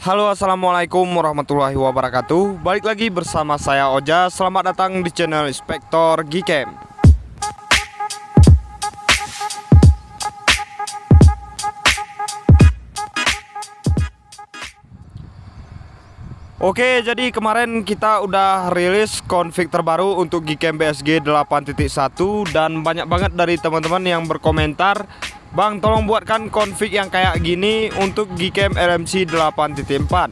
Halo, assalamualaikum warahmatullahi wabarakatuh. Balik lagi bersama saya Oja. Selamat datang di channel Inspektor Gcam. Oke, jadi kemarin kita udah rilis config terbaru untuk Gcam BSG 8.1 dan banyak banget dari teman-teman yang berkomentar, "Bang, tolong buatkan config yang kayak gini untuk Gcam LMC 8.4."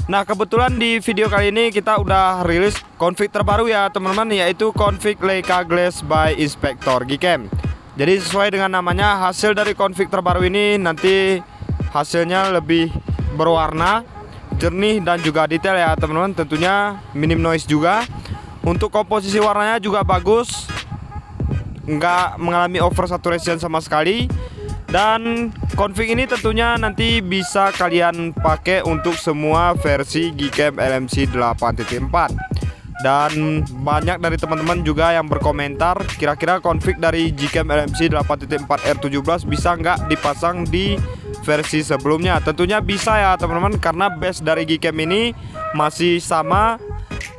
Nah, kebetulan di video kali ini kita udah rilis config terbaru ya teman-teman, yaitu config Leica Glass by Inspektor Gcam. Jadi sesuai dengan namanya, hasil dari config terbaru ini nanti hasilnya lebih berwarna, jernih dan juga detail ya teman-teman. Tentunya minim noise juga. Untuk komposisi warnanya juga bagus, nggak mengalami oversaturation sama sekali. Dan config ini tentunya nanti bisa kalian pakai untuk semua versi Gcam LMC 8.4. Dan banyak dari teman-teman juga yang berkomentar, kira-kira config dari Gcam LMC 8.4 R17 bisa nggak dipasang di versi sebelumnya. Tentunya bisa ya teman-teman, karena base dari Gcam ini masih sama,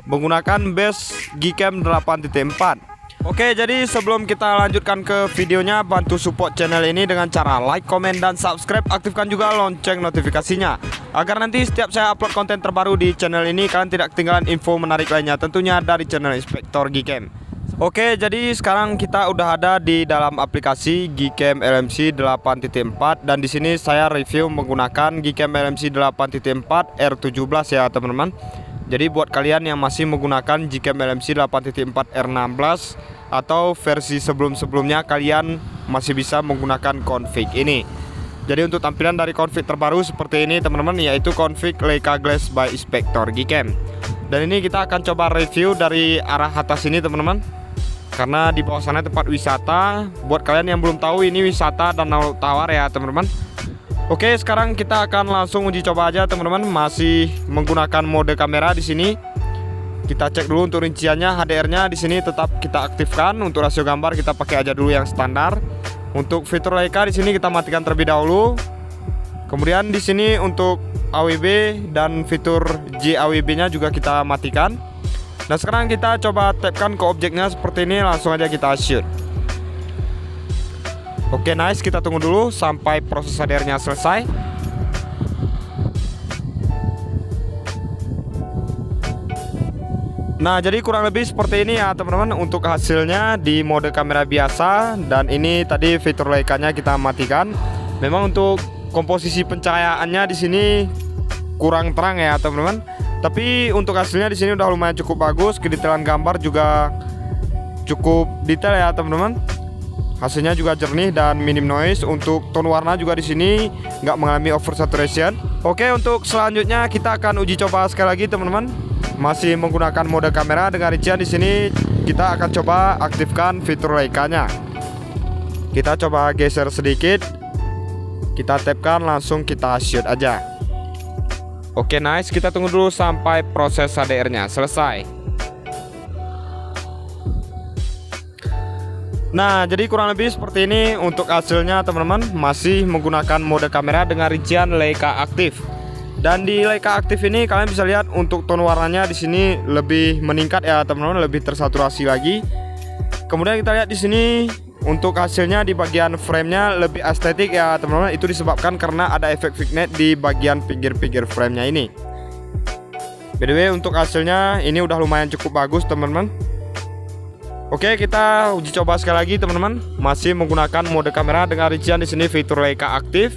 menggunakan base Gcam 8.4. Oke, jadi sebelum kita lanjutkan ke videonya, bantu support channel ini dengan cara like, komen, dan subscribe. Aktifkan juga lonceng notifikasinya, agar nanti setiap saya upload konten terbaru di channel ini, kalian tidak ketinggalan info menarik lainnya, tentunya dari channel Inspektor Gcam. Oke, jadi sekarang kita udah ada di dalam aplikasi Gcam LMC 8.4, dan di sini saya review menggunakan Gcam LMC 8.4 R17 ya teman-teman. Jadi buat kalian yang masih menggunakan Gcam LMC 8.4 R16 atau versi sebelum-sebelumnya, kalian masih bisa menggunakan config ini. Jadi untuk tampilan dari config terbaru seperti ini teman-teman, yaitu config Leica Glass by Inspektor Gcam. Dan ini kita akan coba review dari arah atas ini teman-teman, karena di bawah sana tempat wisata. Buat kalian yang belum tahu, ini wisata Danau Tawar ya teman-teman. Oke, sekarang kita akan langsung uji coba aja teman-teman, masih menggunakan mode kamera di sini. Kita cek dulu untuk rinciannya, HDR-nya di sini tetap kita aktifkan. Untuk rasio gambar kita pakai aja dulu yang standar. Untuk fitur Leica di sini kita matikan terlebih dahulu. Kemudian di sini untuk AWB dan fitur JAWB-nya juga kita matikan. Nah, sekarang kita coba tapkan ke objeknya seperti ini, langsung aja kita shoot. Oke, nice, kita tunggu dulu sampai proses HDR-nya selesai. Nah, jadi kurang lebih seperti ini ya teman-teman untuk hasilnya di mode kamera biasa. Dan ini tadi fitur Leica-nya kita matikan. Memang untuk komposisi pencahayaannya di sini kurang terang ya teman-teman. Tapi untuk hasilnya di sini udah lumayan cukup bagus. Kedetailan gambar juga cukup detail ya teman-teman. Hasilnya juga jernih dan minim noise. Untuk tone warna juga di sini nggak mengalami oversaturation. Oke, untuk selanjutnya kita akan uji coba sekali lagi teman-teman. Masih menggunakan mode kamera dengan rincian di sini kita akan coba aktifkan fitur Leica-nya. Kita coba geser sedikit. Kita tapkan, langsung kita shoot aja. Oke, nice, kita tunggu dulu sampai proses HDR-nya selesai. Nah, jadi kurang lebih seperti ini untuk hasilnya teman-teman, masih menggunakan mode kamera dengan rincian Leica aktif. Dan di Leica aktif ini kalian bisa lihat untuk tone warnanya di sini lebih meningkat ya teman-teman, lebih tersaturasi lagi. Kemudian kita lihat di sini untuk hasilnya di bagian frame-nya lebih estetik ya teman-teman. Itu disebabkan karena ada efek vignette di bagian pinggir-pinggir frame-nya ini. By the way, untuk hasilnya ini udah lumayan cukup bagus teman-teman. Oke, kita uji coba sekali lagi teman-teman. Masih menggunakan mode kamera dengan rincian di sini fitur Leica aktif.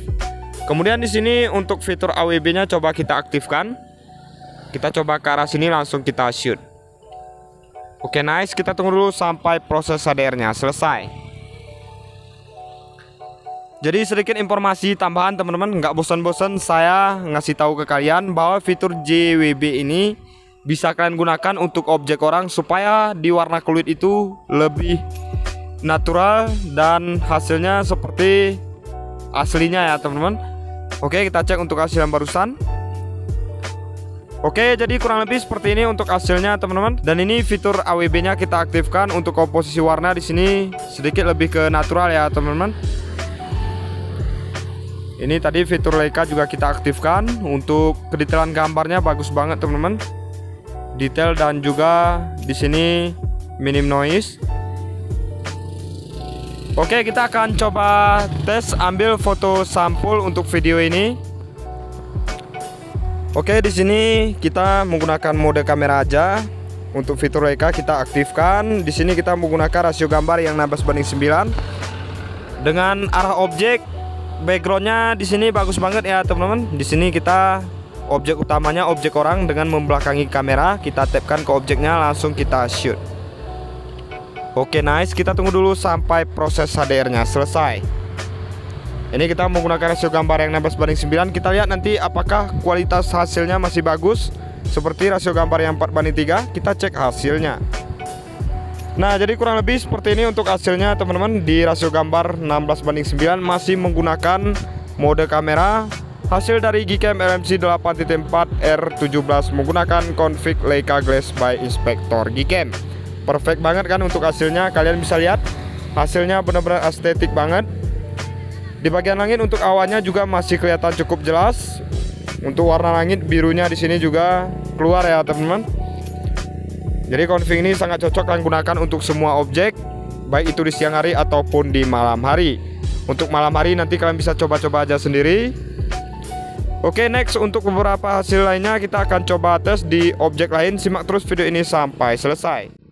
Kemudian di sini untuk fitur AWB-nya coba kita aktifkan. Kita coba ke arah sini, langsung kita shoot. Oke, nice, kita tunggu dulu sampai proses HDR-nya selesai. Jadi sedikit informasi tambahan teman-teman, nggak bosan-bosan saya ngasih tahu ke kalian bahwa fitur JWB ini bisa kalian gunakan untuk objek orang supaya di warna kulit itu lebih natural dan hasilnya seperti aslinya ya teman-teman. Oke, kita cek untuk hasil yang barusan. Oke, jadi kurang lebih seperti ini untuk hasilnya teman-teman. Dan ini fitur AWB-nya kita aktifkan. Untuk komposisi warna di sini sedikit lebih ke natural ya teman-teman. Ini tadi fitur Leica juga kita aktifkan. Untuk kedetailan gambarnya bagus banget teman-teman. Detail dan juga di sini minim noise. Oke, kita akan coba tes ambil foto sampul untuk video ini. Oke, di sini kita menggunakan mode kamera aja. Untuk fitur Leica kita aktifkan. Di sini kita menggunakan rasio gambar yang 16:9. Dengan arah objek backgroundnya di sini bagus banget ya teman-teman. Di sini kita objek utamanya objek orang dengan membelakangi kamera. Kita tapkan ke objeknya, langsung kita shoot. Oke, nice. Kita tunggu dulu sampai proses HDR-nya selesai. Ini kita menggunakan rasio gambar yang 16:9. Kita lihat nanti apakah kualitas hasilnya masih bagus seperti rasio gambar yang 4:3. Kita cek hasilnya. Nah, jadi kurang lebih seperti ini untuk hasilnya teman-teman. Di rasio gambar 16:9 masih menggunakan mode kamera. Hasil dari Gcam LMC 8.4 R17 menggunakan config Leica Glass by Inspector Gcam. Perfect banget kan untuk hasilnya. Kalian bisa lihat hasilnya benar-benar estetik banget. Di bagian langit untuk awannya juga masih kelihatan cukup jelas. Untuk warna langit birunya di sini juga keluar ya teman-teman. Jadi config ini sangat cocok kalian gunakan untuk semua objek, baik itu di siang hari ataupun di malam hari. Untuk malam hari nanti kalian bisa coba-coba aja sendiri. Oke, next untuk beberapa hasil lainnya kita akan coba tes di objek lain. Simak terus video ini sampai selesai.